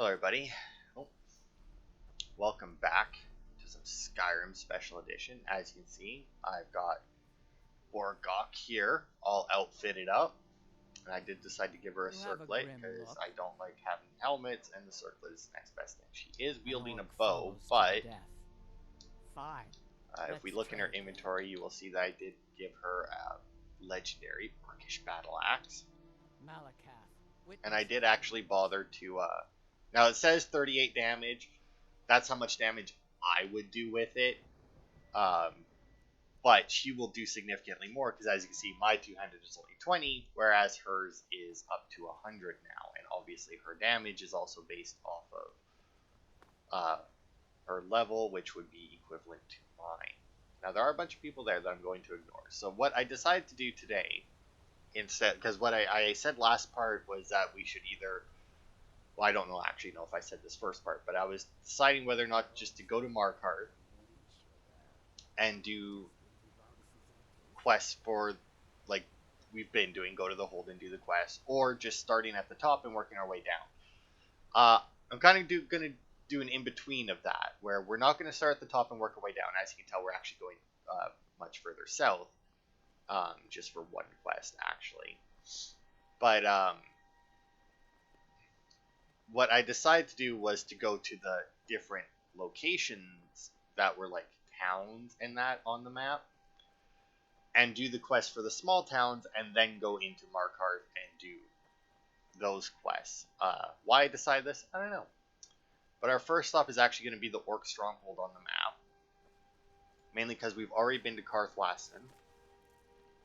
Hello everybody, oh, welcome back to some Skyrim Special Edition. As you can see, I've got Orc here, all outfitted up, and I did decide to give her a circlet because I don't like having helmets, and the circlet is the next best thing. She is wielding a bow, but if we look in her inventory, you will see that I did give her a legendary Orcish battle axe, and I did actually bother to now it says 38 damage. That's how much damage I would do with it. But she will do significantly more because, as you can see, my two-handed is only 20, whereas hers is up to 100 now. And obviously her damage is also based off of her level, which would be equivalent to mine. Now, there are a bunch of people there that I'm going to ignore. So what I decided to do today, instead, because what I said last part was that we should either... Well, I don't know actually know if I said this first part, but I was deciding whether or not just to go to Markarth and do quests for, like we've been doing, go to the hold and do the quest, or just starting at the top and working our way down. I'm kind of going to do an in-between of that, where we're not going to start at the top and work our way down. As you can tell, we're actually going much further south, just for one quest, actually. But, what I decided to do was to go to the different locations that were like towns and that on the map, and do the quest for the small towns, and then go into Markarth and do those quests. Why I decided this, I don't know. But our first stop is actually going to be the Orc Stronghold on the map, mainly because we've already been to Karthwasten.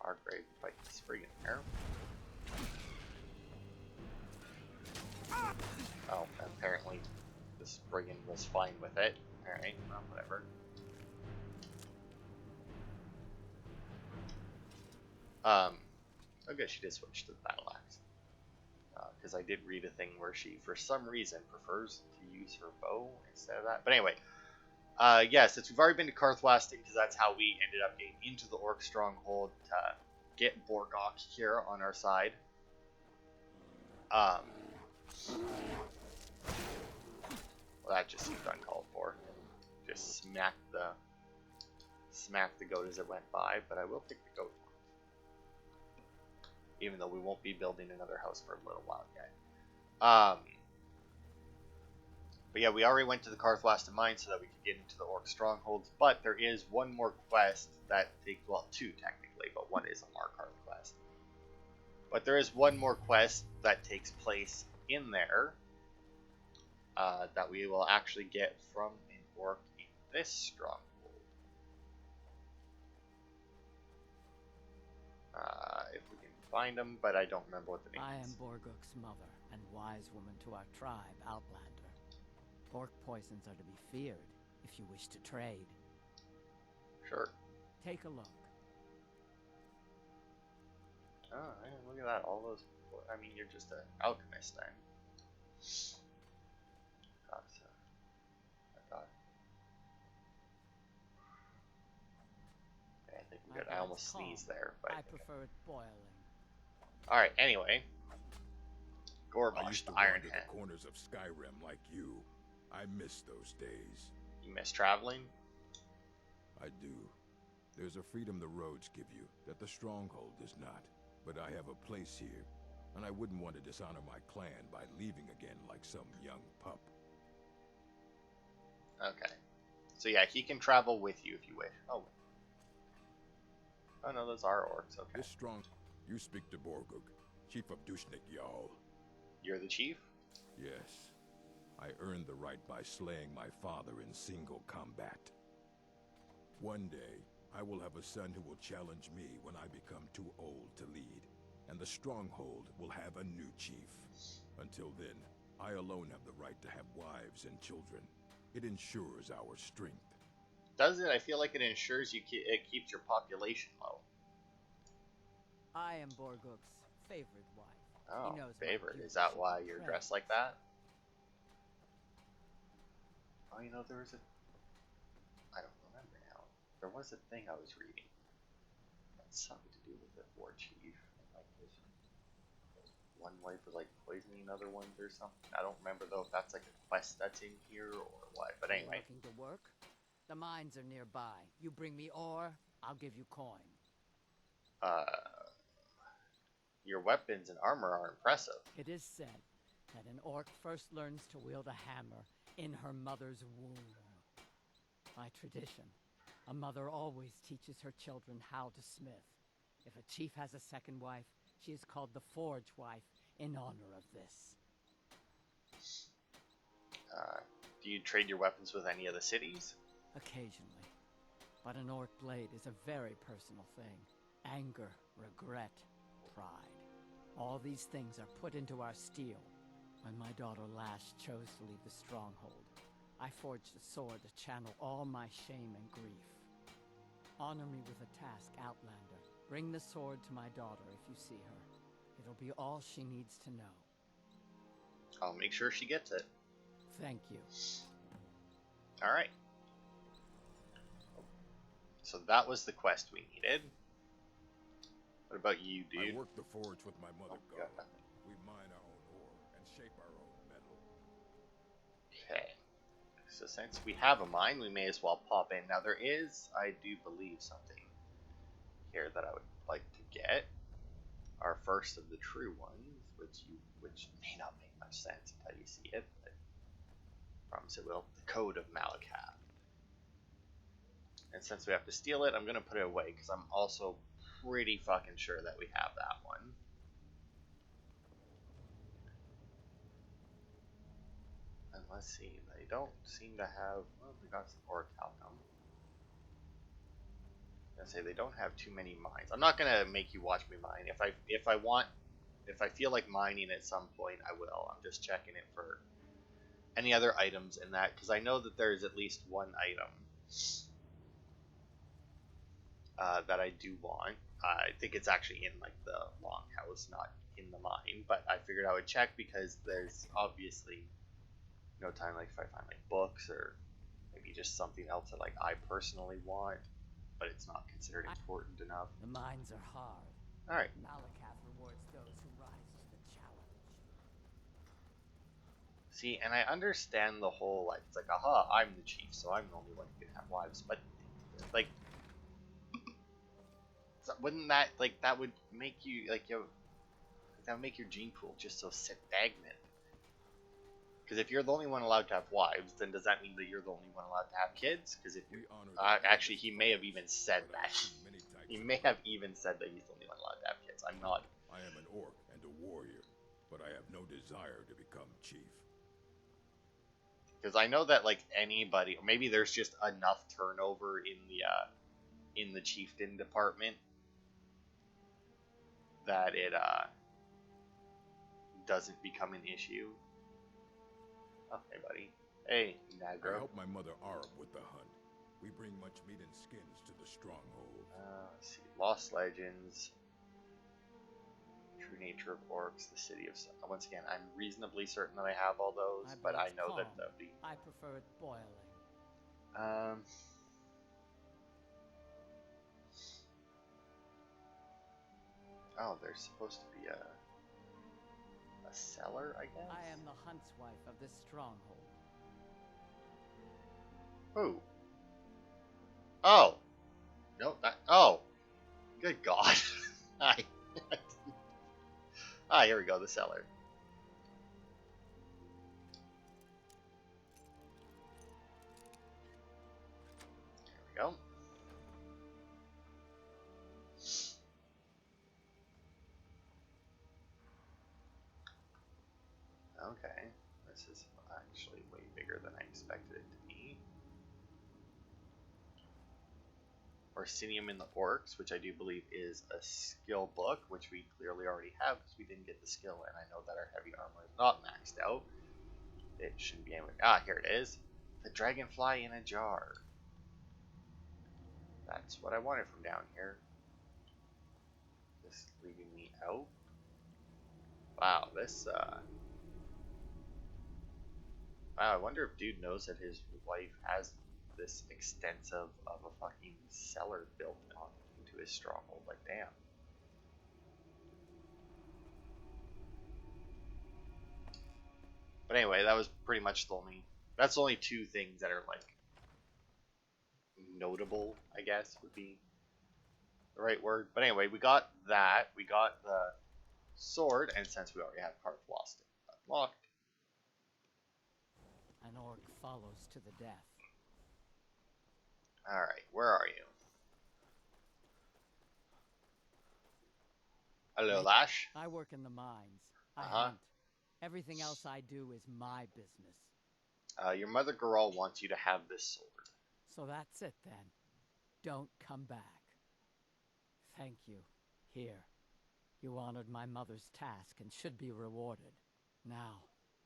Our grave fight this friggin' there. Oh, apparently this brigand was fine with it. Alright, well, whatever. Oh good, she did switch to the battle axe. Because I did read a thing where she, for some reason, prefers to use her bow instead of that. But anyway, yeah, since we've already been to Karthwasten, because that's how we ended up getting into the Orc Stronghold to get Borgok here on our side. Well, that just seemed uncalled for. Just smack the goat as it went by, but I will pick the goat. Even though we won't be building another house for a little while yet. But yeah, we already went to the Karthwasten mine so that we could get into the Orc Strongholds, but there is one more quest that takes, well, two technically, but one is a Markarth quest. But there is one more quest that takes place in there, that we will actually get from an orc in this stronghold. If we can find them, but I don't remember what the name is. I am Borguk's mother and wise woman to our tribe, Outlander. Orc poisons are to be feared if you wish to trade. Sure. Take a look. Oh, look at that. All those... I mean, you're just an alchemist then. Okay, I think we're good. I almost sneezed there, but... I prefer it boiling. Alright, anyway. Gorbosh, the Iron Hand. Hand. The corners of Skyrim like you. I miss those days. You miss traveling? I do. There's a freedom the roads give you that the Stronghold does not. But I have a place here, and I wouldn't want to dishonor my clan by leaving again like some young pup. Okay. So yeah, he can travel with you if you wish. Oh. Oh no, those are orcs, okay. This strong... You speak to Borguk, chief of Dushnik Jarl. You're the chief? Yes. I earned the right by slaying my father in single combat. One day, I will have a son who will challenge me when I become too old to lead, and the Stronghold will have a new chief. Until then, I alone have the right to have wives and children. It ensures our strength. Does it? I feel like it ensures it keeps your population low. I am Borguk's favorite wife. Oh, he knows favorite. Is that why you're dressed like that? Oh, you know, there was a... I don't remember now. There was a thing I was reading. It had something to do with the war chief. Like his one wife was like poisoning other ones or something. I don't remember though if that's like a quest that's in here or what. But anyway. Looking to work? The mines are nearby. You bring me ore, I'll give you coin. Your weapons and armor are impressive. It is said that an orc first learns to wield a hammer in her mother's womb. By tradition, a mother always teaches her children how to smith. If a chief has a second wife, she is called the Forge Wife in honor of this. Do you trade your weapons with any of the cities? Occasionally. But an orc blade is a very personal thing. Anger, regret, pride. All these things are put into our steel. When my daughter Lash chose to leave the stronghold, I forged a sword to channel all my shame and grief. Honor me with a task, Outlander. Bring the sword to my daughter if you see her. It'll be all she needs to know. I'll make sure she gets it. Thank you. Alright. So that was the quest we needed. What about you, dude? I work the forge with my mother, Oh, God. God. We mine our own ore and shape our own metal. Okay. So since we have a mine, we may as well pop in. Now there is, I do believe, something here that I would like to get. Our first of the true ones, which may not make much sense until you see it, but I promise it will. The Code of Malakath. And since we have to steal it, I'm going to put it away because I'm also pretty fucking sure that we have that one. And let's see, they don't seem to have, well, we got some orc talcum. I say they don't have too many mines. I'm not gonna make you watch me mine. If I feel like mining at some point, I will. I'm just checking it for any other items in that because I know that there's at least one item that I do want. I think it's actually in like the longhouse, not in the mine. But I figured I would check because there's obviously no time like if I find like books or maybe just something else that like I personally want, but it's not considered important enough. The mines are hard. All right. Malakath rewards those who rise to the challenge. See, and I understand the whole like it's like, aha, I'm the chief, so I'm the only one who can have wives. But like, wouldn't that that would make you that would make your gene pool just so stagnant? Because if you're the only one allowed to have wives, then does that mean that you're the only one allowed to have kids? Because if actually, he may have even said that. He may have even said that he's the only one allowed to have kids. I'm not. I am an orc and a warrior, but I have no desire to become chief. Because I know that like anybody, or maybe there's just enough turnover in the chieftain department that it doesn't become an issue. Oh, hey, buddy. Hey, Nagro. I help my mother Arab with the hunt. We bring much meat and skins to the stronghold. Let's see. Lost Legends. True Nature of Orcs. The City of Sun. Once again, I'm reasonably certain that I have all those, but I know that they'll be... I prefer it boiling. Oh, there's supposed to be a cellar, I guess? I am the huntswife of this stronghold. Who? Oh! No, oh! Good God. Hi. Here we go, the cellar. There we go. Okay, this is actually way bigger than I expected it to be. Orsinium in the Orcs, which I do believe is a skill book, which we clearly already have because we didn't get the skill, and I know that our heavy armor is not maxed out. It shouldn't be anywhere. Here it is. The Dragonfly in a Jar. That's what I wanted from down here. Just leaving me out. Wow, this, Wow, I wonder if dude knows that his wife has this extensive of a fucking cellar built on into his stronghold. Like, damn. But anyway, that was pretty much the only. That's the only two things that are like notable, I guess would be the right word. But anyway, we got that. We got the sword, and since we already have Hearth Lost unlocked. An orc follows to the death. Alright, where are you? Hello, Lash. I work in the mines. I Uh-huh. hunt. Everything else I do is my business. Your mother Geralt wants you to have this sword. So that's it then. Don't come back. Thank you. Here. You honored my mother's task and should be rewarded. Now,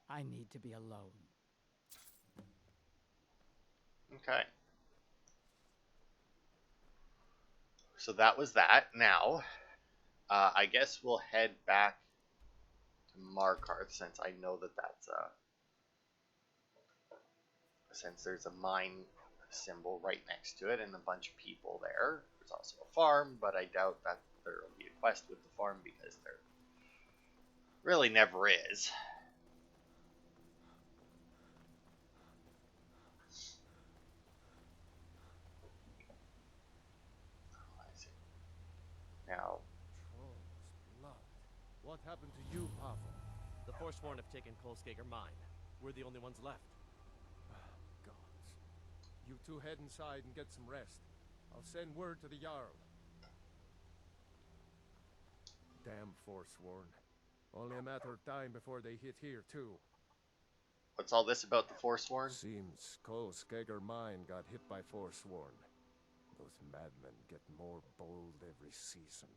I need to be alone. Okay. So that was that. Now, I guess we'll head back to Markarth since I know that that's since there's a mine symbol right next to it and a bunch of people there. There's also a farm, but I doubt that there will be a quest with the farm because there really never is. Now, Troll's blood. What happened to you, Pavel? The Forsworn have taken Kolskager mine. We're the only ones left. Gods. You two head inside and get some rest. I'll send word to the Jarl. Damn Forsworn. Only a matter of time before they hit here, too. what's all this about the Forsworn? Seems Kolskager mine got hit by Forsworn. Those madmen get more bold every season.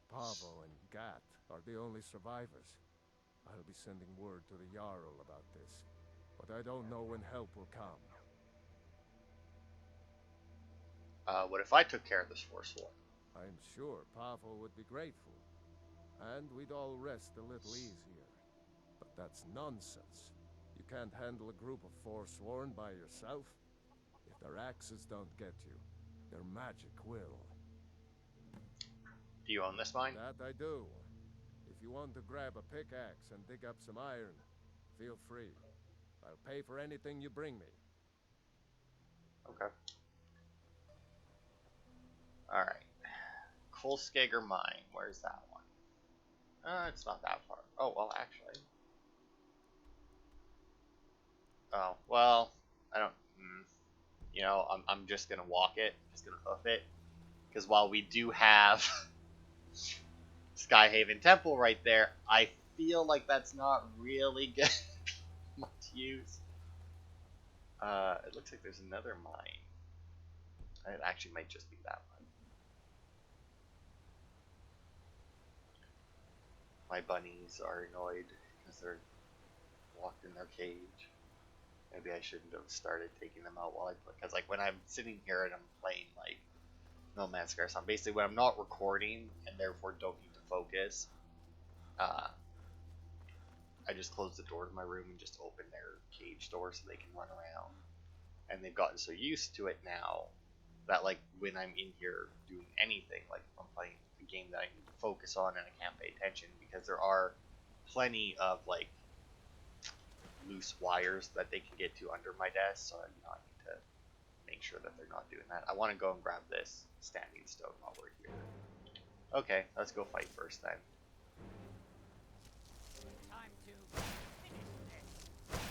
Pavo and Gat are the only survivors. I'll be sending word to the Jarl about this, but I don't know when help will come. What if I took care of this Forsworn? I'm sure Pavo would be grateful, and we'd all rest a little easier. But that's nonsense. You can't handle a group of Forsworn by yourself. If their axes don't get you, their magic will. Do you own this mine? That I do. If you want to grab a pickaxe and dig up some iron, feel free. I'll pay for anything you bring me. Okay. Alright. Kolskager mine. Where's that one? It's not that far. Oh, well, actually. Oh, well, I don't... You know, I'm just gonna walk it. Just gonna hoof it. Because while we do have Skyhaven Temple right there, I feel like that's not really good much use. It looks like there's another mine. It actually might just be that one. My bunnies are annoyed because they're locked in their cage. Maybe I shouldn't have started taking them out while I play. Because, like, when I'm sitting here and I'm playing, like, No Man's Sky, so basically when I'm not recording and therefore don't need to focus, I just close the door to my room and just open their cage door so they can run around. And they've gotten so used to it now that, like, when I'm in here doing anything, like if I'm playing a game that I need to focus on and I can't pay attention, because there are plenty of, like, loose wires that they can get to under my desk, so you know, I need to make sure that they're not doing that. I want to go and grab this standing stone while we're here. Okay, let's go fight first then. Time to finish this.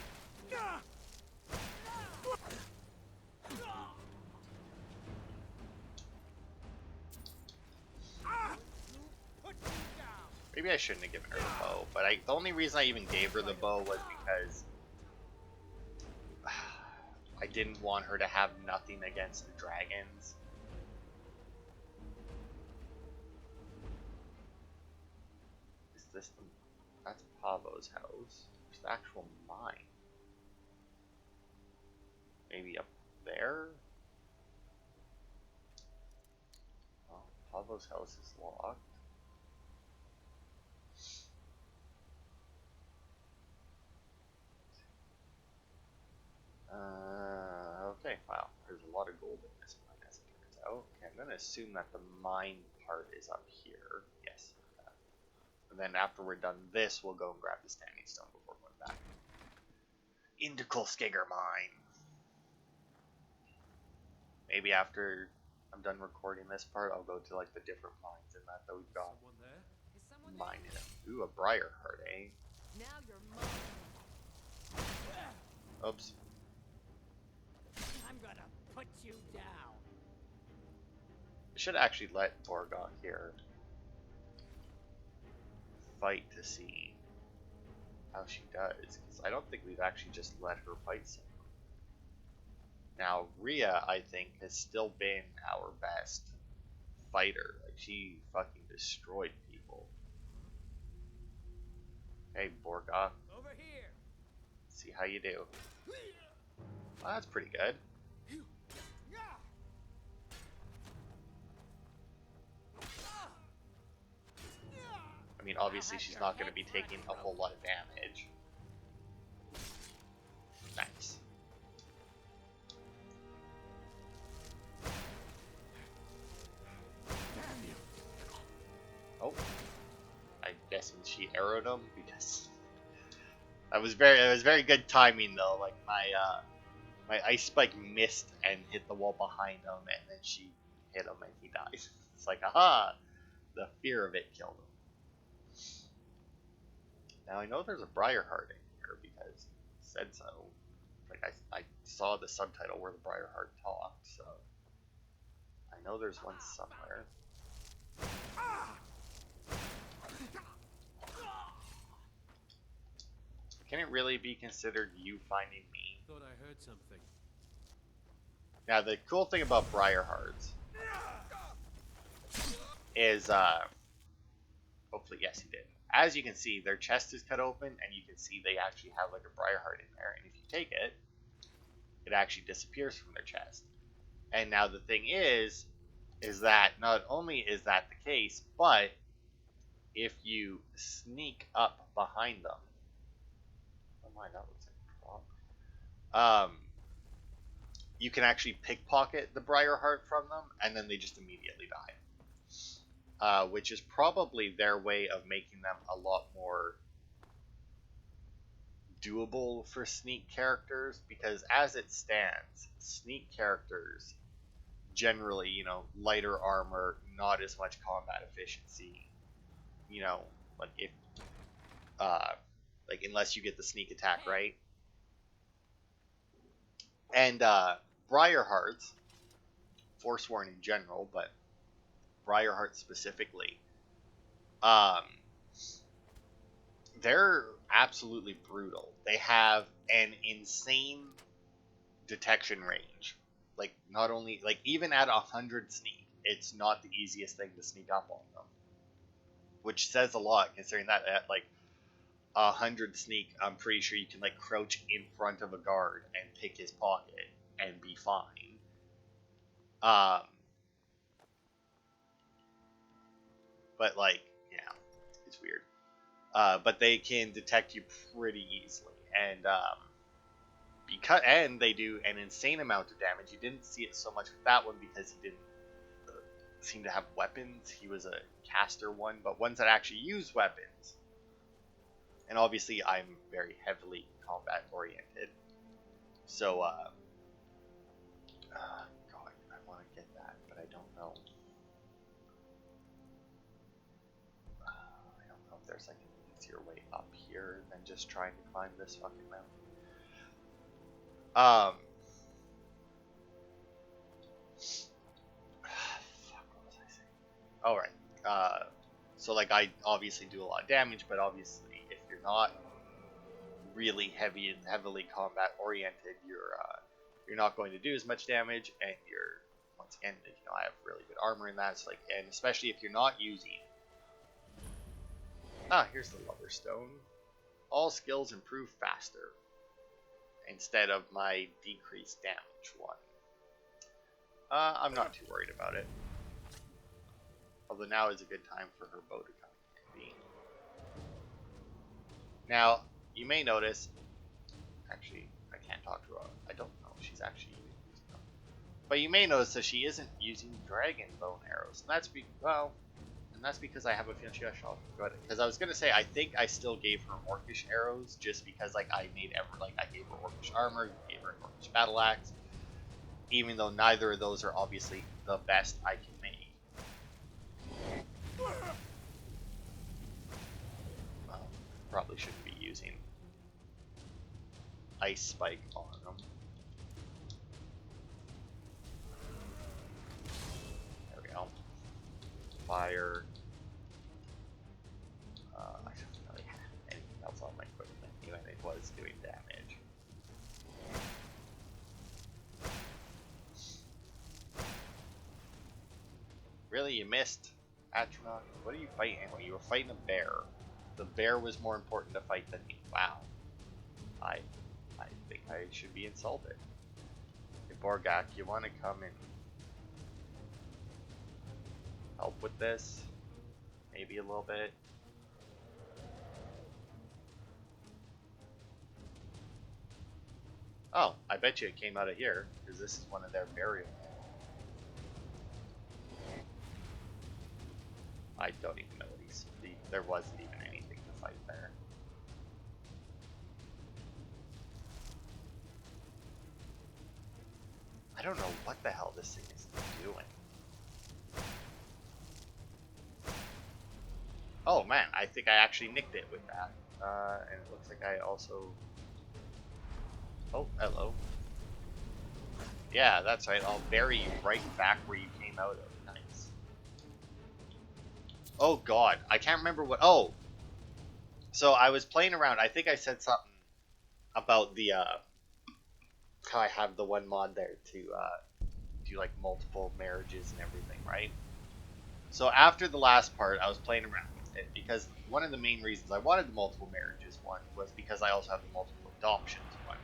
Maybe I shouldn't have given her the bow, but the only reason I even gave her the bow was because I didn't want her to have nothing against the dragons. Is this the... That's Pavo's house. Where's the actual mine? Maybe up there? Oh, Pavo's house is locked. Okay, wow, there's a lot of gold in this mine as it turns out. Okay, I'm gonna assume that the mine part is up here. Yes. And then after we're done this, we'll go and grab the standing stone before going back into Kolskager Mine. Maybe after I'm done recording this part, I'll go to like the different mines and that we've got. Someone there? Is someone Mine there? it. Ooh, a briar heart, eh? Now you're mine. Oops. I'm gonna put you down. I should actually let Borgoth here fight to see how she does, because I don't think we've actually just let her fight someone. Now, Rhea, I think, has still been our best fighter. Like, she fucking destroyed people. Hey, Borgoth. Over here. See how you do. Well, that's pretty good. I mean, obviously she's not going to be taking a whole lot of damage. Nice. Oh, I'm guessing she arrowed him because that was very good timing though. Like my ice spike missed and hit the wall behind him, and then she hit him and he died. It's like, aha! The fear of it killed him. Now I know there's a Briarheart in here because it said so. Like I saw the subtitle where the Briarheart talked, so I know there's one somewhere. Can it really be considered you finding me? Thought I heard something. Now the cool thing about Briarhearts is hopefully yes he did. As you can see, their chest is cut open, and you can see they actually have like a Briarheart in there. And if you take it, it actually disappears from their chest. And now the thing is that not only is that the case, but if you sneak up behind them, oh my, that looks like a prop. You can actually pickpocket the Briarheart from them, and then they just immediately die. Which is probably their way of making them a lot more doable for sneak characters, because as it stands, sneak characters generally, you know, lighter armor, not as much combat efficiency, you know, like if like unless you get the sneak attack right. And Briarhearts, Forsworn in general, but Briarheart specifically, they're absolutely brutal. They have an insane detection range. Like, not only, like, even at 100 sneak, it's not the easiest thing to sneak up on them. Which says a lot, considering that at, like, 100 sneak, I'm pretty sure you can, like, crouch in front of a guard and pick his pocket and be fine. But, like, yeah, it's weird. But they can detect you pretty easily. And they do an insane amount of damage. You didn't see it so much with that one because he didn't seem to have weapons. He was a caster one, but ones that actually use weapons. And obviously I'm very heavily combat oriented. So, God, I want to get that, but I don't know. I don't know if there's like an easier way up here than just trying to climb this fucking mountain. Fuck, what was I saying? Alright, so like I obviously do a lot of damage, but obviously if you're not really heavily combat oriented, you're not going to do as much damage, and you're, once again, you know, I have really good armor in that, so like, and especially if you're not using, here's the Lover Stone. All skills improve faster, instead of my decreased damage one. I'm not too worried about it. Although now is a good time for her bow to come in handy. Now, you may notice, actually, I can't talk to her. I don't know if she's actually using them. But you may notice that she isn't using dragon bow and arrows. And And that's because I have a feeling she got shot. Go ahead. Because I was gonna say, I think I still gave her orcish arrows, just because like I gave her orcish armor, gave her an orcish battle axe, even though neither of those are obviously the best I can make. Well, probably shouldn't be using ice spike on them. There we go. Fire. I don't really have anything else on my equipment, even if it was doing damage. Really, you missed, Atronach? What are you fighting? Well, you were fighting a bear. The bear was more important to fight than me. Wow. I think I should be insulted. Hey, Borgak, you want to come and help with this? Maybe a little bit. Oh, I bet you it came out of here, because this is one of their burial. I don't even know what he's... There wasn't even anything to fight there. I don't know what the hell this thing is doing. Oh man, I think I actually nicked it with that. And it looks like I also... Oh, hello. Yeah, that's right. I'll bury you right back where you came out of. Nice. Oh god, I can't remember what... Oh! So I was playing around. I think I said something about the, how I have the one mod there to, do, like, multiple marriages and everything, right? So after the last part, I was playing around with it, because one of the main reasons I wanted the multiple marriages one was because I also have the multiple adoptions one.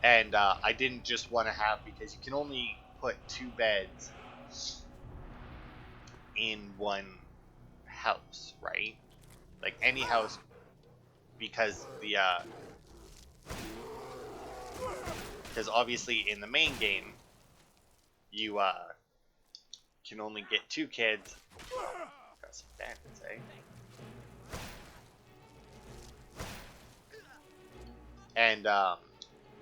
And I didn't just want to have, because you can only put 2 beds in one house, right? Like any house, because the because obviously in the main game you can only get 2 kids. Got some bandits, eh? And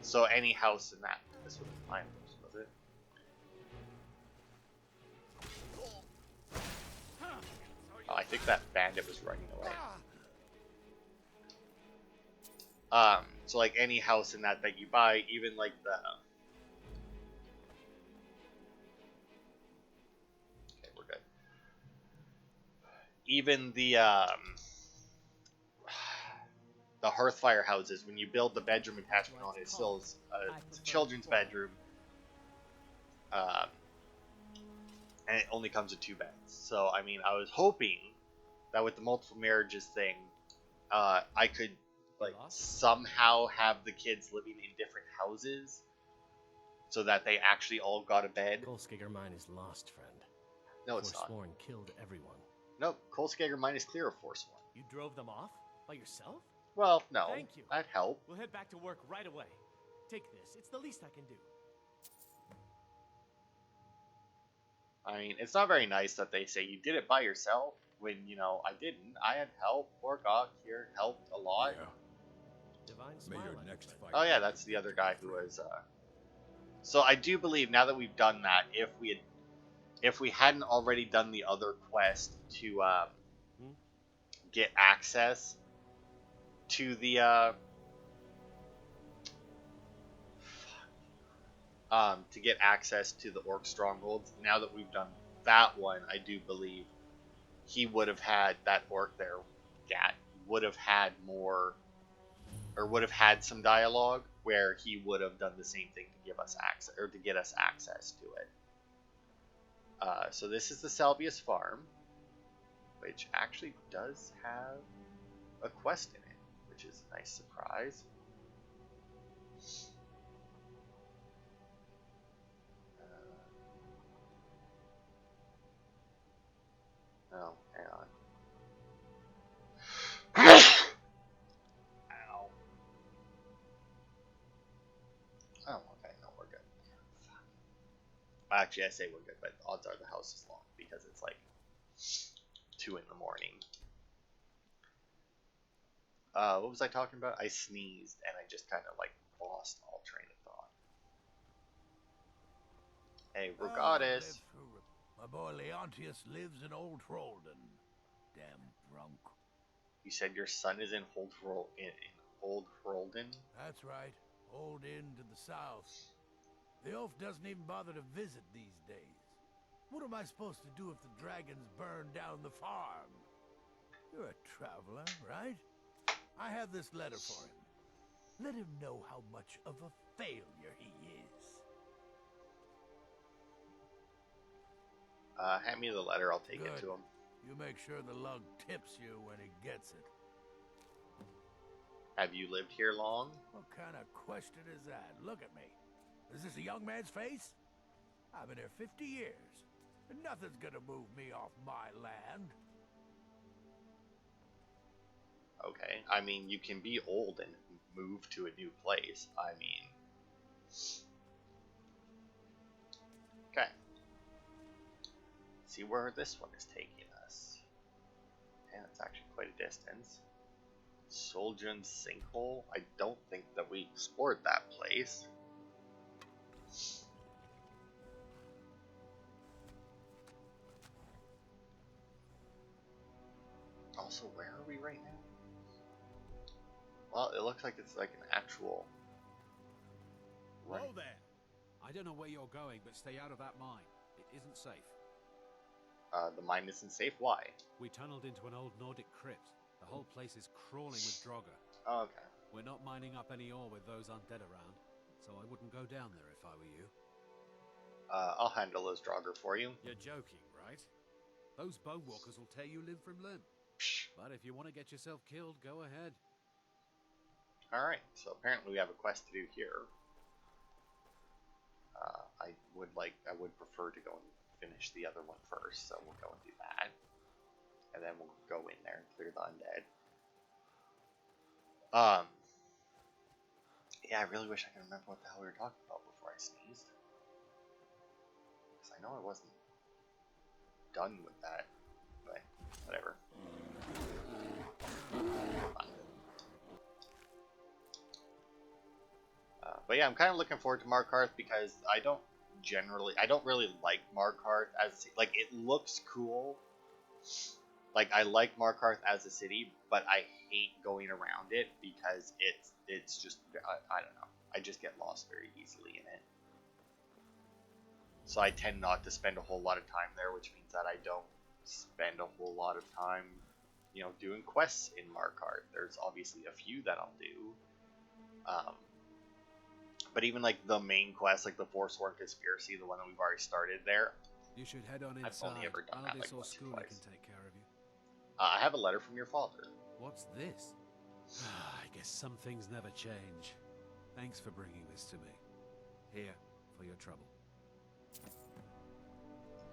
so any house in that, this was my house, was it? Oh, I think that bandit was running away. So like any house in that you buy, even like the... Okay, we're good. Even the Hearthfire houses, when you build the bedroom attachment on it, it's still it's a children's bedroom. And it only comes with 2 beds. So, I mean, I was hoping that with the multiple marriages thing, I could, like, somehow have the kids living in different houses so that they actually all got a bed. Kolskager Mine is lost, friend. No, it's not. Forsworn killed everyone. Nope, Kolskager Mine is clear of Forsworn. You drove them off? By yourself? Well, no. Thank you. That'd help. We'll head back to work right away. Take this. It's the least I can do. I mean, it's not very nice that they say you did it by yourself when, you know, I didn't. I had help. Borgok here helped a lot. Yeah. Divine May smile your on you, next friend. fight. Oh yeah, that's the other guy who was, So I do believe now that we've done that, if we hadn't already done the other quest to, get access to the, to get access to the Orc Strongholds, now that we've done that one, I do believe he would have had, that orc there, Gat, would have had more, or would have had some dialogue where he would have done the same thing to give us access, or to get us access to it. So this is the Salvius Farm, which actually does have a quest in it, which is a nice surprise. Oh, hang on. Ow. Oh, okay, no, we're good. Fuck. Actually, I say we're good, but odds are the house is long because it's like 2 in the morning. What was I talking about? I sneezed and I just kind of like lost all train of thought. Hey, Rogatis. My boy Leontius lives in Old Hrolden. Damn drunk. You said your son is in Old Hrolden? That's right. Old Inn to the south. The oaf doesn't even bother to visit these days. What am I supposed to do if the dragons burn down the farm? You're a traveler, right? I have this letter for him. Let him know how much of a failure he is. Hand me the letter, I'll take it Good. to him. You make sure the lug tips you when he gets it. Have you lived here long? What kind of question is that? Look at me. Is this a young man's face? I've been here 50 years, and nothing's gonna move me off my land. Okay, I mean, you can be old and move to a new place. I mean... Okay. See where this one is taking us. And it's actually quite a distance. Soljan's Sinkhole? I don't think that we explored that place. Also, where are we right now? Well, it looks like it's like an actual... Whoa there! I don't know where you're going, but stay out of that mine. It isn't safe. The mine isn't safe? Why? We tunneled into an old Nordic crypt. The whole place is crawling with Draugr. Oh, okay. We're not mining up any ore with those undead around, so I wouldn't go down there if I were you. I'll handle those Draugr for you. You're joking, right? Those bone walkers will tear you limb from limb. But if you want to get yourself killed, go ahead. Alright, so apparently we have a quest to do here. I would prefer to go and finish the other one first, so we'll go and do that. And then we'll go in there and clear the undead. Yeah, I really wish I could remember what the hell we were talking about before I sneezed. Because I know I wasn't done with that, but whatever. But yeah, I'm kind of looking forward to Markarth because I don't really like Markarth as like it looks cool. Like I like Markarth as a city, but I hate going around it because it's just I don't know. I just get lost very easily in it. So I tend not to spend a whole lot of time there, which means that I don't spend a whole lot of time, you know, doing quests in Markarth. There's obviously a few that I'll do. But even like the main quest, like the Forsworn Conspiracy, the one that we've already started there, You should head on inside. I've only ever done that like Aldis or once or Skula twice. can take care of you. I have a letter from your father. What's this? I guess some things never change. Thanks for bringing this to me. Here, for your trouble.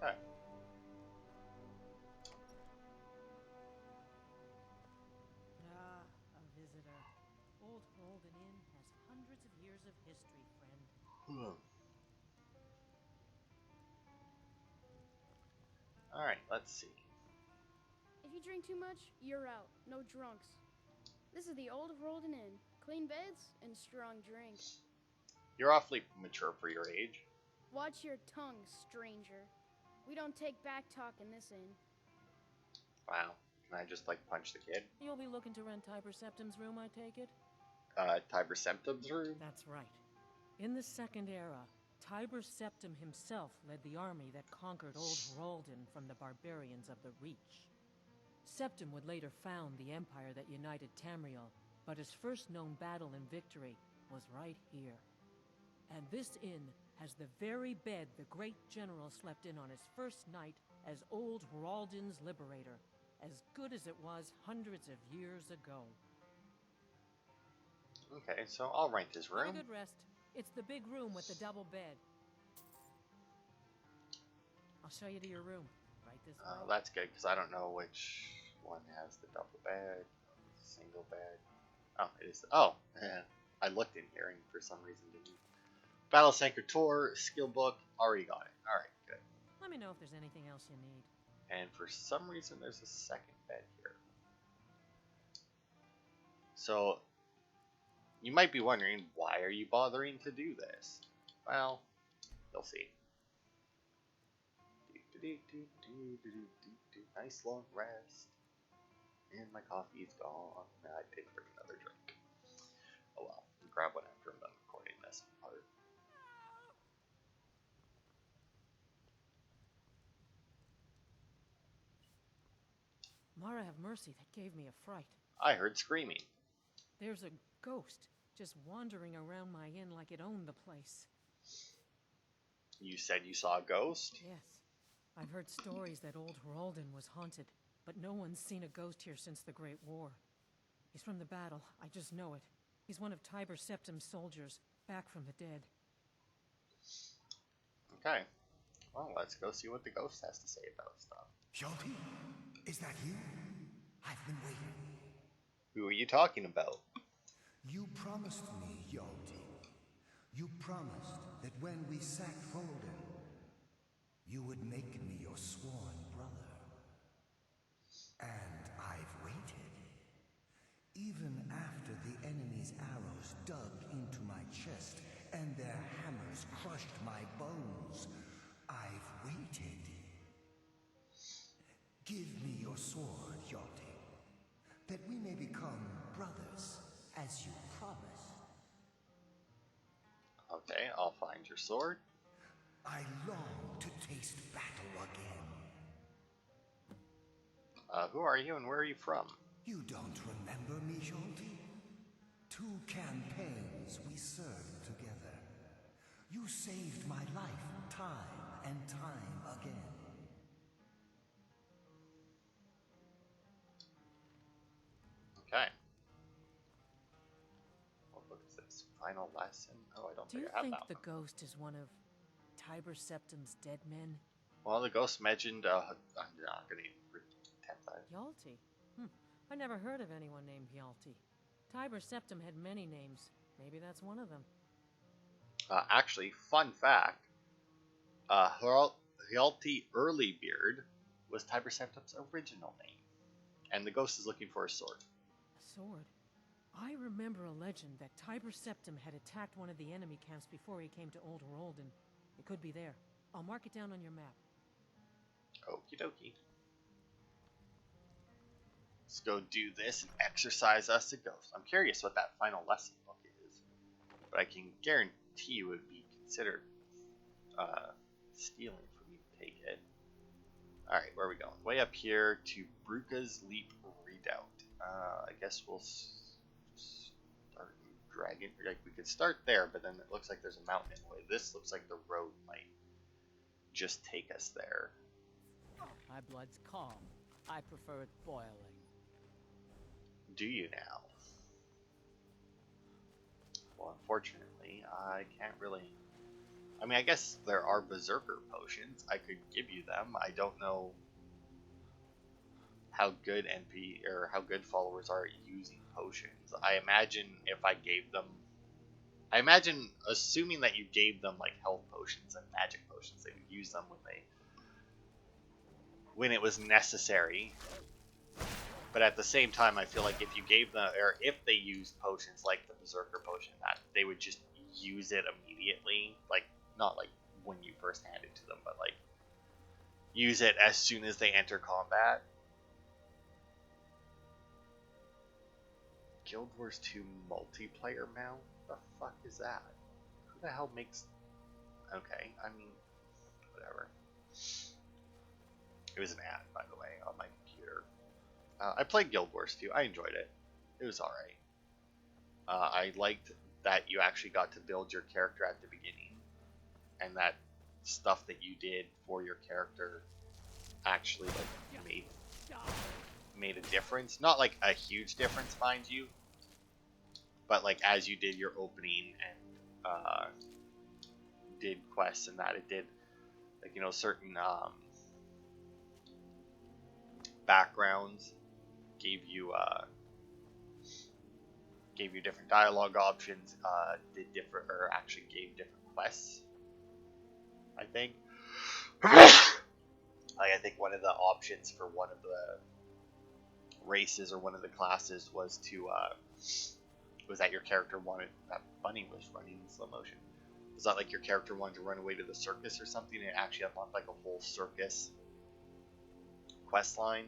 Okay. Ah, a visitor. Old Hrolden Inn has hundreds of years of history, friend. Alright, let's see. If you drink too much, you're out. No drunks. This is the old Hrolden Inn. Clean beds and strong drink. You're awfully mature for your age. Watch your tongue, stranger. We don't take back talk in this inn. Wow. Can I just like punch the kid? You'll be looking to rent Tiber Septim's room, I take it? Tiber Septim's room? That's right. In the Second Era, Tiber Septim himself led the army that conquered Old Hrolden from the barbarians of the Reach. Septim would later found the empire that united Tamriel, but his first known battle and victory was right here. And this inn has the very bed the great general slept in on his first night as Old Hrolden's liberator, as good as it was hundreds of years ago. Okay, so I'll rent his Have room. a good rest. It's the big room with the double bed. I'll show you to your room. Right this way. That's good, because I don't know which one has the double bed, single bed. Oh, it is. Oh, I looked in here and for some reason didn't. Battle Sanker Tour, skill book, already got it. Alright, good. Let me know if there's anything else you need. And for some reason, there's a second bed here. So, you might be wondering, why are you bothering to do this? Well, you'll see. Nice long rest. And my coffee's gone. I did bring another drink. Oh well, I'll grab one after I'm done recording this part. Mara have mercy, that gave me a fright. I heard screaming. There's a ghost just wandering around my inn like it owned the place. You said you saw a ghost? Yes. I've heard stories that old Hroldan was haunted, but no one's seen a ghost here since the Great War. He's from the battle, I just know it. He's one of Tiber Septim's soldiers, back from the dead. Okay. Well, let's go see what the ghost has to say about stuff. Hjalti, is that you? I've been waiting. Who are you talking about? You promised me, Hjalti. You promised that when we sacked Folden, you would make me your sworn brother. And I've waited. Even after the enemy's arrows dug into my chest and their hammers crushed my bones, I've waited. Give me your sword, Hjalti, that we may become brothers, as you promised. Okay, I'll find your sword. I long to taste battle again. Who are you and where are you from? You don't remember me, Hjalti? 2 campaigns we served together. You saved my life time and time again. Okay. What book is this? Final lesson? Oh, I don't Do think you I have think that the one. ghost is one of Tiber Septim's dead men? Well, the ghost mentioned, I'm not going to attempt that. Hjalti? I never heard of anyone named Hjalti. Tiber Septim had many names. Maybe that's one of them. Actually, fun fact, Hjalti Earlybeard was Tiber Septim's original name. And the ghost is looking for a sword. A sword? I remember a legend that Tiber Septim had attacked one of the enemy camps before he came to Old Hroldan. It could be there. I'll mark it down on your map. Okie dokie. Let's go do this and exercise us a ghost. I'm curious what that final lesson book is. But I can guarantee you it would be considered stealing for me to take it. Alright, where are we going? Way up here to Bruka's Leap Redoubt. I guess we'll start dragging. Like, we could start there, but then it looks like there's a mountain in the way. This looks like the road might just take us there. My blood's calm. I prefer it boiling. Do you now? Well, unfortunately, I can't really... I mean, I guess there are Berserker potions. I could give you them. I don't know how good NP or how good followers are at using potions. I imagine if I gave them... I imagine, assuming that you gave them, like, health potions and magic potions, they would use them when it was necessary. But at the same time, I feel like if you gave them, or if they used potions like the Berserker potion, that they would just use it immediately. Like, not like when you first hand it to them, but like use it as soon as they enter combat. Guild Wars 2 multiplayer mount? The fuck is that? Who the hell makes... Okay, I mean, whatever. It was an ad, by the way, on my computer. I played Guild Wars 2. I enjoyed it. It was alright. I liked that you actually got to build your character at the beginning. And that stuff that you did for your character actually like made a difference. Not like a huge difference, mind you. But like as you did your opening and did quests and that, it did like, you know, certain backgrounds gave you different dialogue options, did different, or actually gave different quests, I think. Like, I think one of the options for one of the races or one of the classes was to was that your character wanted, that bunny was running in slow motion, was that like your character wanted to run away to the circus or something, and it actually unlocked like a whole circus quest line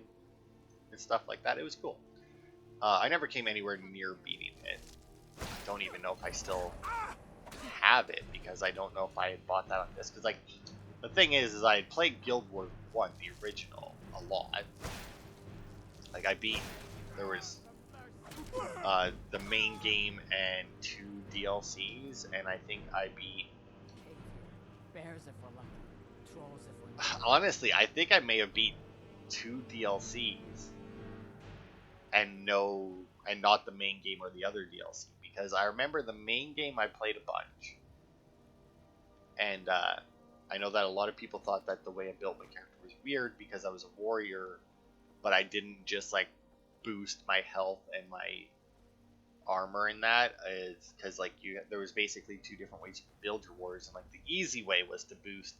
and stuff like that. It was cool. I never came anywhere near beating it. I don't even know if I still have it, because I don't know if I had bought that on this, because like the thing is I had played Guild Wars 1, the original, a lot. Like, I beat, there was the main game and 2 DLCs, and I think I beat, Bears if we're lucky, trolls if we're honestly, I think I may have beat 2 DLCs and not the main game or the other DLC, because I remember the main game I played a bunch, and I know that a lot of people thought that the way I built my character was weird because I was a warrior, but I didn't just like boost my health and my armor in that, is because like there was basically 2 different ways you could build your warriors, and like the easy way was to boost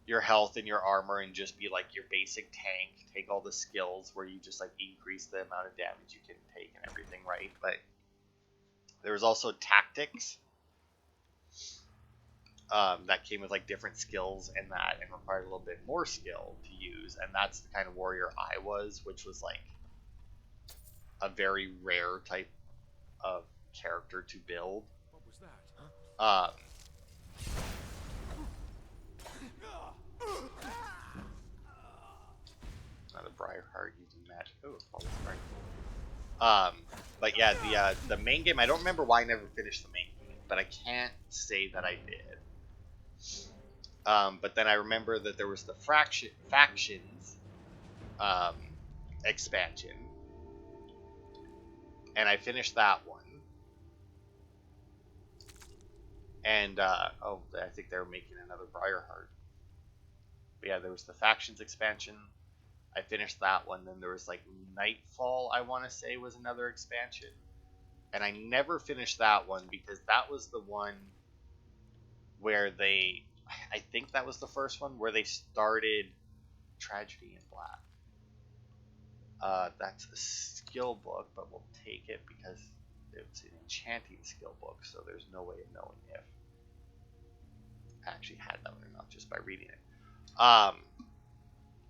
your health and your armor and just be like your basic tank, take all the skills where you just like increase the amount of damage you can take and everything, right? But there was also tactics that came with like different skills and that, and required a little bit more skill to use, and that's the kind of warrior I was, which was like a very rare type of character to build. What was that? Another Briarheart using magic. Oh, it's but yeah, the main game, I don't remember why I never finished the main game, but I can't say that I did. But then I remember that there was the factions expansion, and I finished that one. And oh, I think they were making another Briarheart. But yeah, there was the factions expansion. I finished that one. Then there was like Nightfall, I want to say, was another expansion. And I never finished that one because that was the one where I think that was the first one where they started Tragedy in Black. That's a skill book, but we'll take it because it's an enchanting skill book, so there's no way of knowing if I actually had that one or not just by reading it.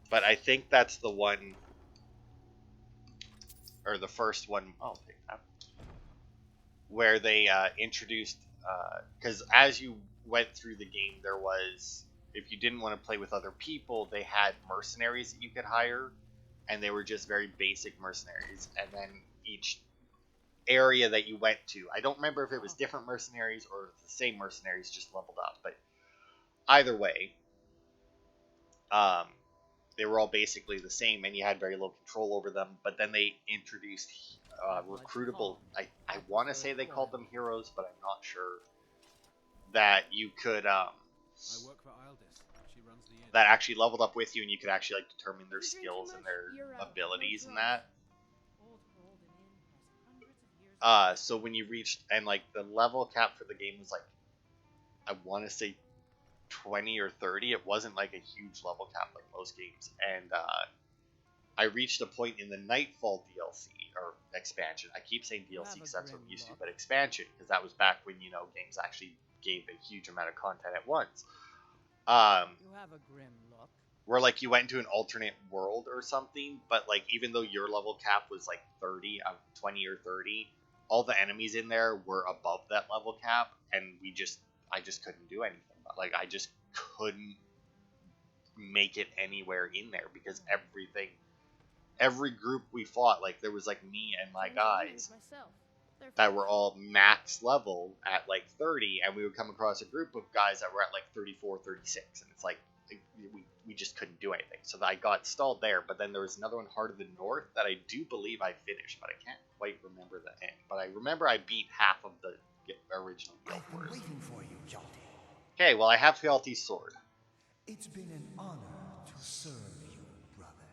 But I think that's the one, or the first one, I'll take that, where they introduced, because as you went through the game, there was, if you didn't want to play with other people, they had mercenaries that you could hire, and they were just very basic mercenaries, and then each area that you went to, I don't remember if it was different mercenaries or the same mercenaries just leveled up, but either way, they were all basically the same, and you had very little control over them. But then they introduced recruitable, I want to say they called them heroes, but I'm not sure, that you could I work for Ildis. She runs the inn. that actually leveled up with you, and you could actually like determine their skills and their abilities and that. So when you reached, and like the level cap for the game was like, I want to say 20 or 30. It wasn't like a huge level cap like most games, and I reached a point in the Nightfall DLC or expansion. I keep saying DLC because that's what I'm used to, but expansion, because that was back when, you know, games actually gave a huge amount of content at once. You have a grim look. Where like you went into an alternate world or something, but like even though your level cap was like 30, 20 or 30, all the enemies in there were above that level cap, and I just couldn't do anything. Like, I just couldn't make it anywhere in there because every group we fought, like there was like me and my guys that were all max level at like 30, and we would come across a group of guys that were at like 34, 36, and it's like we just couldn't do anything. So I got stalled there, but then there was another one, Heart of the North, that I do believe I finished, but I can't quite remember the end. But I remember I beat half of the original Guild Wars. I've been waiting for you, Hjalti. Okay, well, I have Hjalti's sword. It's been an honor to serve you, brother.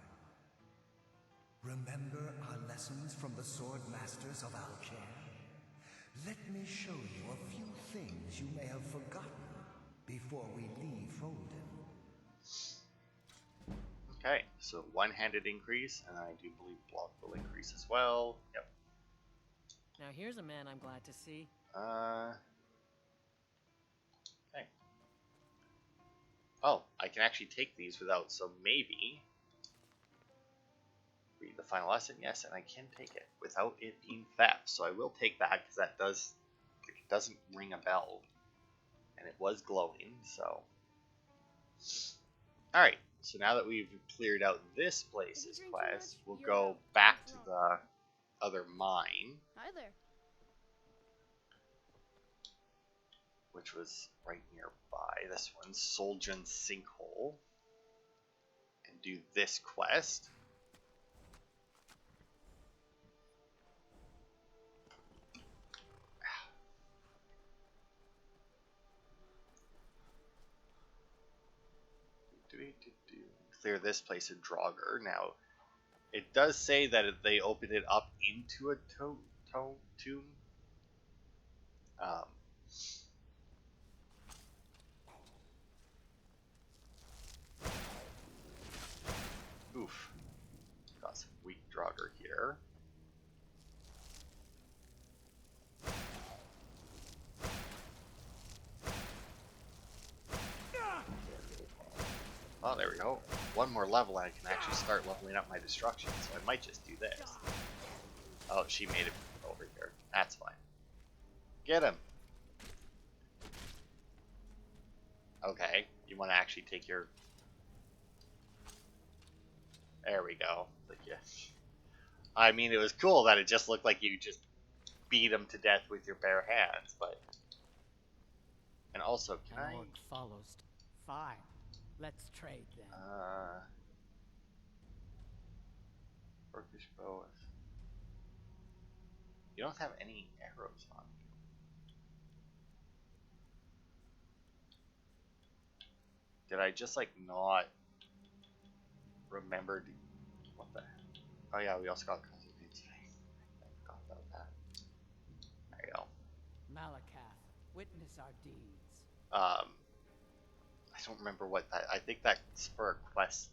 Remember our lessons from the sword masters of Alcair? Let me show you a few things you may have forgotten before we leave Rolden. Okay, so one-handed increase, and I do believe block will increase as well. Yep. Now here's a man I'm glad to see. Okay. Oh, I can actually take these without, so maybe read the final lesson. Yes, and I can take it without it being theft. So I will take that because that doesn't ring a bell, and it was glowing. So, all right. So now that we've cleared out this place's quest, we'll go back to the other mine. Hi there. Which was right nearby. This one's Soljan's Sinkhole. And do this quest. Clear this place in Draugr. Now, it does say that they opened it up into a tomb. Oof. Got some weak Draugr here. Oh, there we go. One more level and I can actually start leveling up my destruction, so I might just do this. Oh, she made it over here. That's fine. Get him! Okay, you want to actually take your... There we go. Like, yeah. I mean, it was cool that it just looked like you just beat him to death with your bare hands, but... And also, can I... Orc follows. Fine. Let's trade then. Orcish bow. You don't have any arrows on you. Did I just like not remember? What the heck? Oh yeah, we also got Constantine's face. I forgot about that. There you go. Malakath, witness our deeds. I don't remember what that. I think that's for a quest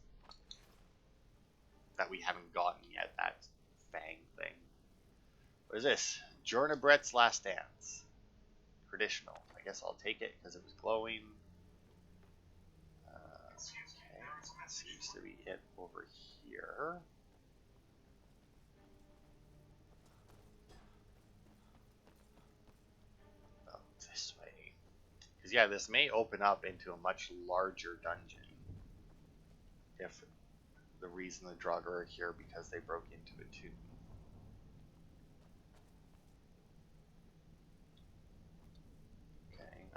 that we haven't gotten yet. That Fang thing. What is this? Jornabret's Last Dance. Traditional. I guess I'll take it because it was glowing. Okay. That seems to be it over here. Oh, this way. Because yeah, this may open up into a much larger dungeon. If the reason the Draugr are here because they broke into a tomb.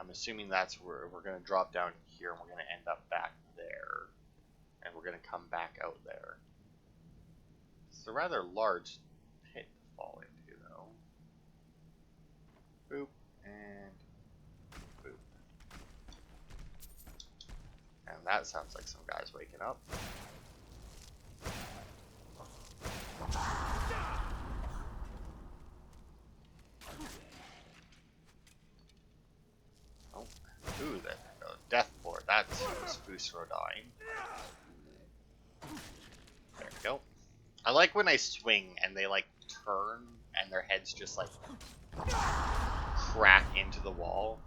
I'm assuming that's where we're going to drop down here and we're going to end up back there. And we're going to come back out there. It's a rather large pit to fall into, though. Boop, and boop. And that sounds like some guys waking up. Ooh, that death board. That's Fusrodine. There we go. I like when I swing and they like turn and their heads just like crack into the wall.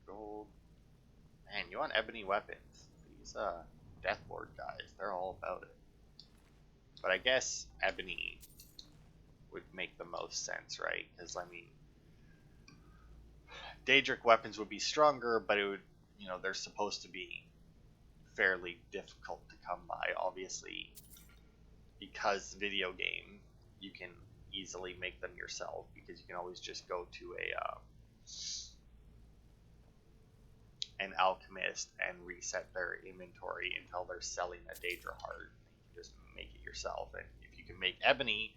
Gold. Man, you want ebony weapons. These death board guys, they're all about it. But I guess ebony would make the most sense, right? Because, I mean, Daedric weapons would be stronger, but it would, you know, they're supposed to be fairly difficult to come by. Obviously, because video game, you can easily make them yourself, because you can always just go to an alchemist and reset their inventory until they're selling a Daedra heart. You can just make it yourself, and if you can make ebony,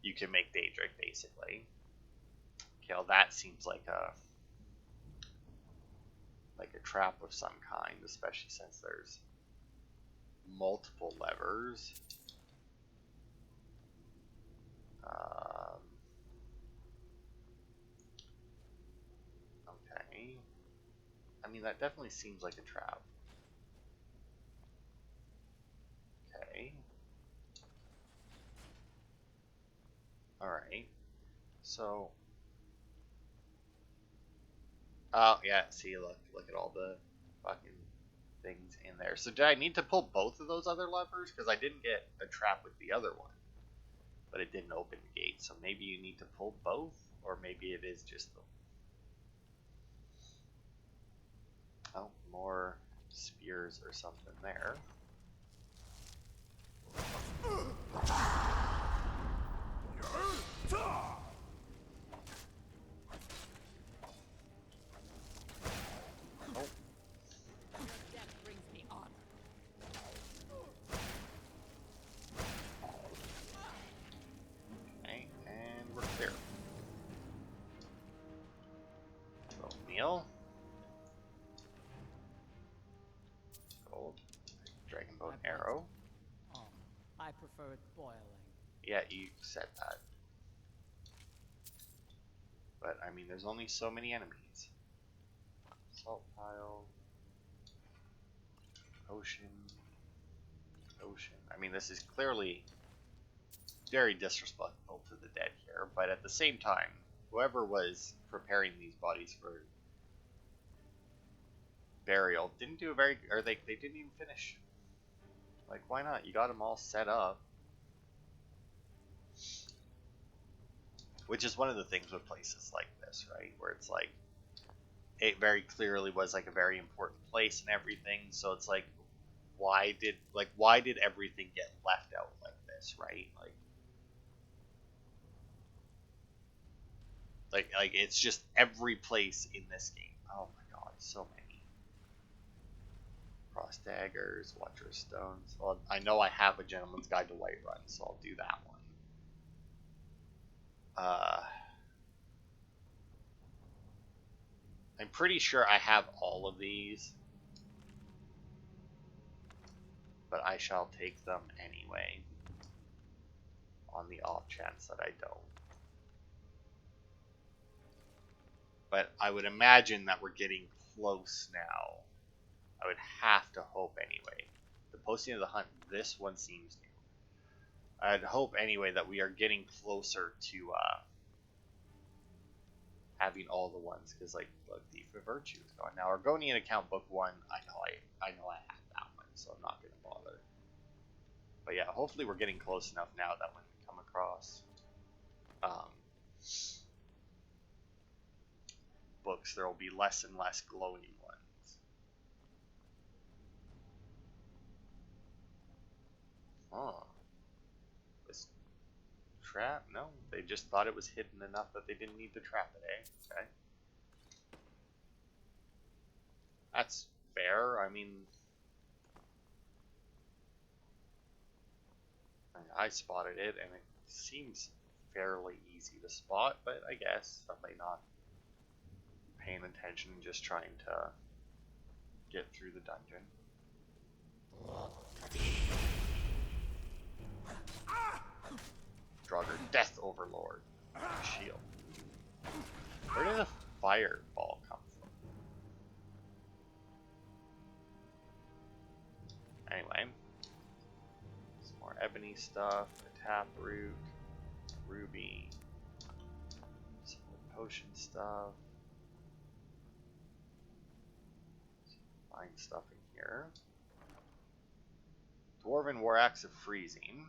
you can make Daedric, basically. Okay, well, that seems like a trap of some kind, especially since there's multiple levers. Okay. I mean, that definitely seems like a trap. Okay. Alright. So... oh, yeah, see, look at all the fucking things in there. So did I need to pull both of those other levers? Because I didn't get a trap with the other one. But it didn't open the gate, so maybe you need to pull both? Or maybe it is just the... oh, more spears or something there. Okay, and we're clear. Little meal. Gold. Dragon bow and arrow. Oh, I prefer it boiling. Yeah, you said that. But, I mean, there's only so many enemies. Salt pile. Ocean. Ocean. I mean, this is clearly very disrespectful to the dead here, but at the same time, whoever was preparing these bodies for burial didn't do a very... or they didn't even finish. Like, why not? You got them all set up. Which is one of the things with places like this, right? Where it's like, it very clearly was like a very important place and everything, so it's like, why did everything get left out like this, right? Like it's just every place in this game. Oh my god, so many. Cross daggers, Watcher stones. Well, I know I have a Gentleman's Guide to Whiterun, so I'll do that one. I'm pretty sure I have all of these, but I shall take them anyway, on the off chance that I don't. But I would imagine that we're getting close now. I would have to hope anyway. The posting of the hunt, this one seems new. I'd hope anyway that we are getting closer to having all the ones, because like look, Thief of Virtue is gone. Now Argonian account book 1, I know I have that one, so I'm not gonna bother. But yeah, hopefully we're getting close enough now that when we come across books, there will be less and less glowing ones. Oh, this trap? No, they just thought it was hidden enough that they didn't need to trap it, eh? Okay. That's fair. I mean, I spotted it, and it seems fairly easy to spot, but I guess somebody not paying attention and just trying to get through the dungeon. Draugr, Death Overlord. Shield. Where did the fireball come from? Anyway. Some more ebony stuff, a taproot, ruby, some more potion stuff. Some fine stuff in here. Dwarven War Axe of Freezing.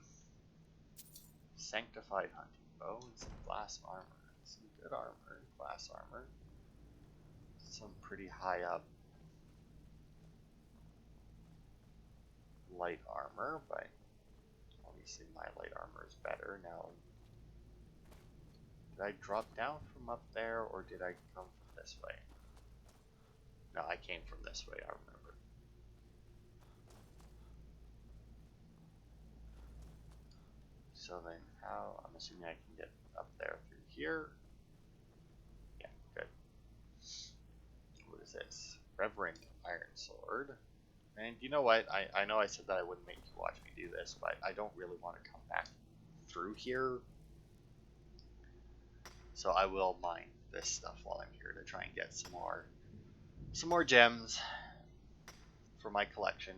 Sanctified Hunting Bow and some glass armor. Some good armor, glass armor. Some pretty high up light armor, but obviously my light armor is better. Now, did I drop down from up there, or did I come from this way? No, I came from this way, I remember. So then how, I'm assuming I can get up there through here. Yeah, good. What is this? Reverend Iron Sword. And you know what? I know I said that I wouldn't make you watch me do this, but I don't really want to come back through here. So I will mine this stuff while I'm here to try and get some more some more gems for my collection.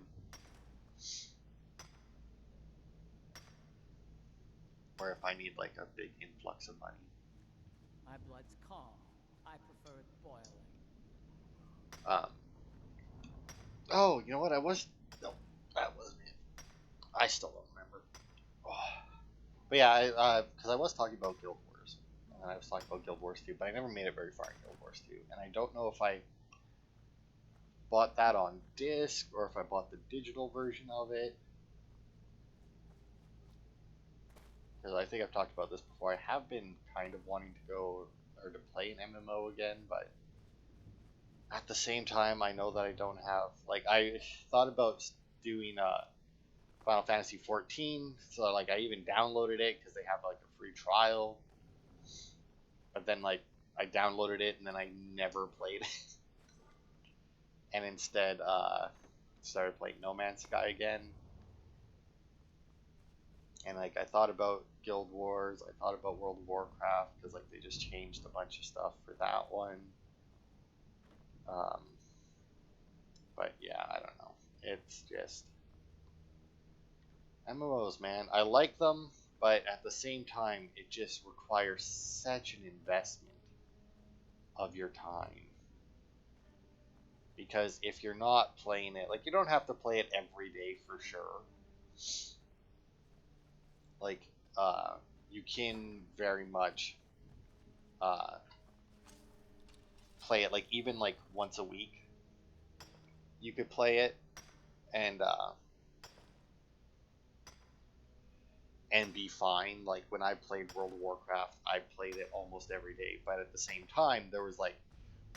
Or if I need like a big influx of money. My blood's calm. I prefer it boiling. Oh, you know what? No, that wasn't it. I still don't remember. Oh. But yeah, because I was talking about Guild Wars, and I was talking about Guild Wars 2, but I never made it very far in Guild Wars 2, and I don't know if I bought that on disc or if I bought the digital version of it. Because I think I've talked about this before. I have been kind of wanting to go or to play an MMO again, but at the same time, I know that I don't have, like, I thought about doing Final Fantasy 14, so like I even downloaded it because they have like a free trial, but then like I downloaded it and then I never played it, and instead started playing No Man's Sky again. And like I thought about Guild Wars, I thought about World of Warcraft because like they just changed a bunch of stuff for that one. But yeah, I don't know. It's just MMOs, man. I like them, but at the same time, it just requires such an investment of your time. Because if you're not playing it, like you don't have to play it every day for sure. Like, you can very much play it like even like once a week. You could play it and be fine. Like when I played World of Warcraft, I played it almost every day. But at the same time, there was like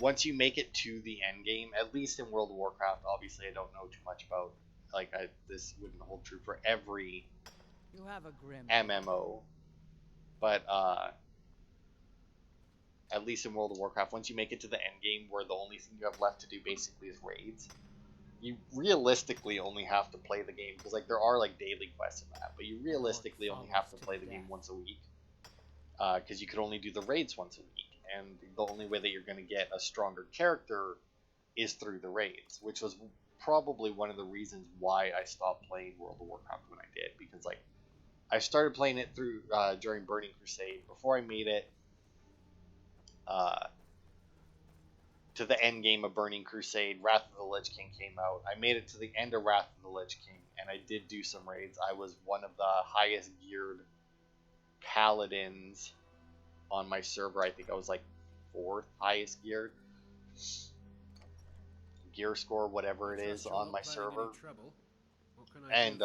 once you make it to the end game, at least in World of Warcraft, obviously I don't know too much about. Like this wouldn't hold true for every You have a grim MMO, but at least in World of Warcraft, once you make it to the end game, where the only thing you have left to do basically is raids, you realistically only have to play the game because like there are like daily quests in that, but you realistically only have to play the game once a week because you could only do the raids once a week, and the only way that you're going to get a stronger character is through the raids, which was probably one of the reasons why I stopped playing World of Warcraft when I did, because like I started playing it through during Burning Crusade before I made it to the end game of Burning Crusade. Wrath of the Lich King came out. I made it to the end of Wrath of the Lich King, and I did do some raids. I was one of the highest geared paladins on my server. I think I was like 4th highest geared. Gear score, whatever it is, on my server. And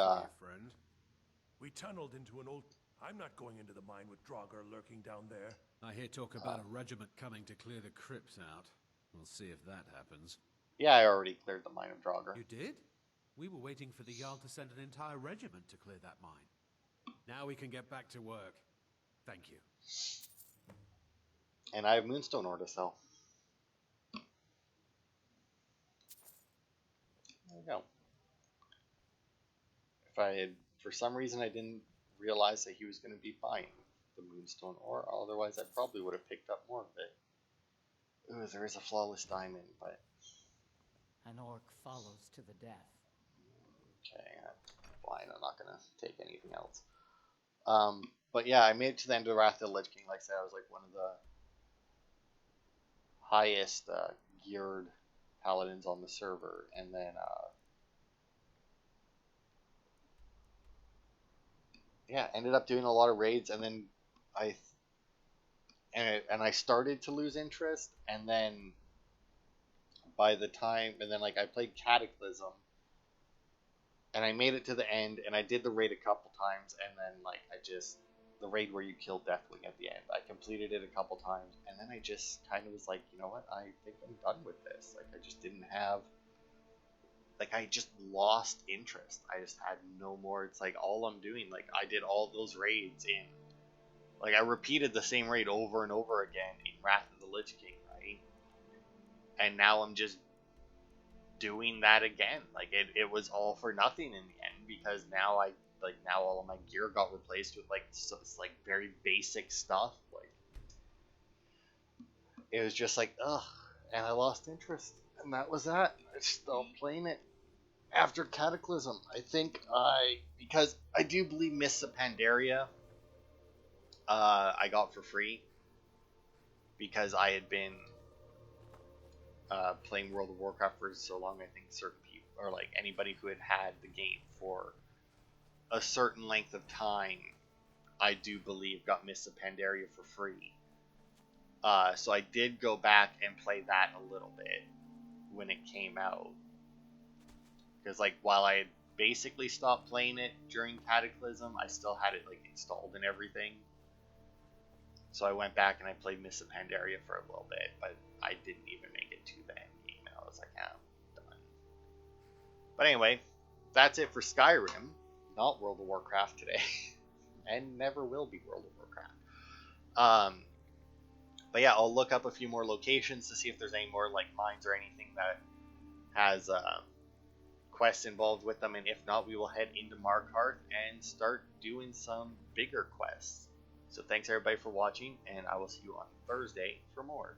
we tunneled into an old... I'm not going into the mine with Draugr lurking down there. I hear talk about a regiment coming to clear the crypts out. We'll see if that happens. Yeah, I already cleared the mine of Draugr. You did? We were waiting for the Jarl to send an entire regiment to clear that mine. Now we can get back to work. Thank you. And I have Moonstone ore to sell. There we go. If I had, for some reason, I didn't realize that he was going to be buying the Moonstone ore, otherwise I probably would have picked up more of it. Ooh, there is a flawless diamond, but... An orc follows to the death. Okay, fine, I'm not going to take anything else. But yeah, I made it to the end of Wrath of the Lich King. Like I said, I was like one of the highest geared paladins on the server, and then yeah, ended up doing a lot of raids, and then I started to lose interest, and then by the time, and then like I played Cataclysm, and I made it to the end, and I did the raid a couple times, and then like the raid where you kill Deathwing at the end, I completed it a couple times, and then I just kind of was like, you know what, I think I'm done with this. Like I just didn't have, like I just lost interest. I just had no more. It's like all I'm doing, like I did all those raids in, like I repeated the same raid over and over again in Wrath of the Lich King, right? And now I'm just doing that again. Like it was all for nothing in the end, because now now all of my gear got replaced with like like very basic stuff. Like it was just like ugh, and I lost interest. And that was that. I stopped playing it after Cataclysm. Because I do believe Mists of Pandaria I got for free because I had been playing World of Warcraft for so long. I think certain people, or like anybody who had the game for a certain length of time, I do believe got Mists of Pandaria for free. So I did go back and play that a little bit when it came out. Because like while I had basically stopped playing it during Cataclysm, I still had it like installed and everything. So I went back and I played Mists of Pandaria for a little bit, but I didn't even make it to the end game, and I was like, I'm done. But anyway, that's it for Skyrim. Not World of Warcraft today. And never will be World of Warcraft. But yeah, I'll look up a few more locations to see if there's any more like mines or anything that has quests involved with them, and if not, we will head into Markarth and start doing some bigger quests. So thanks everybody for watching, and I will see you on Thursday for more.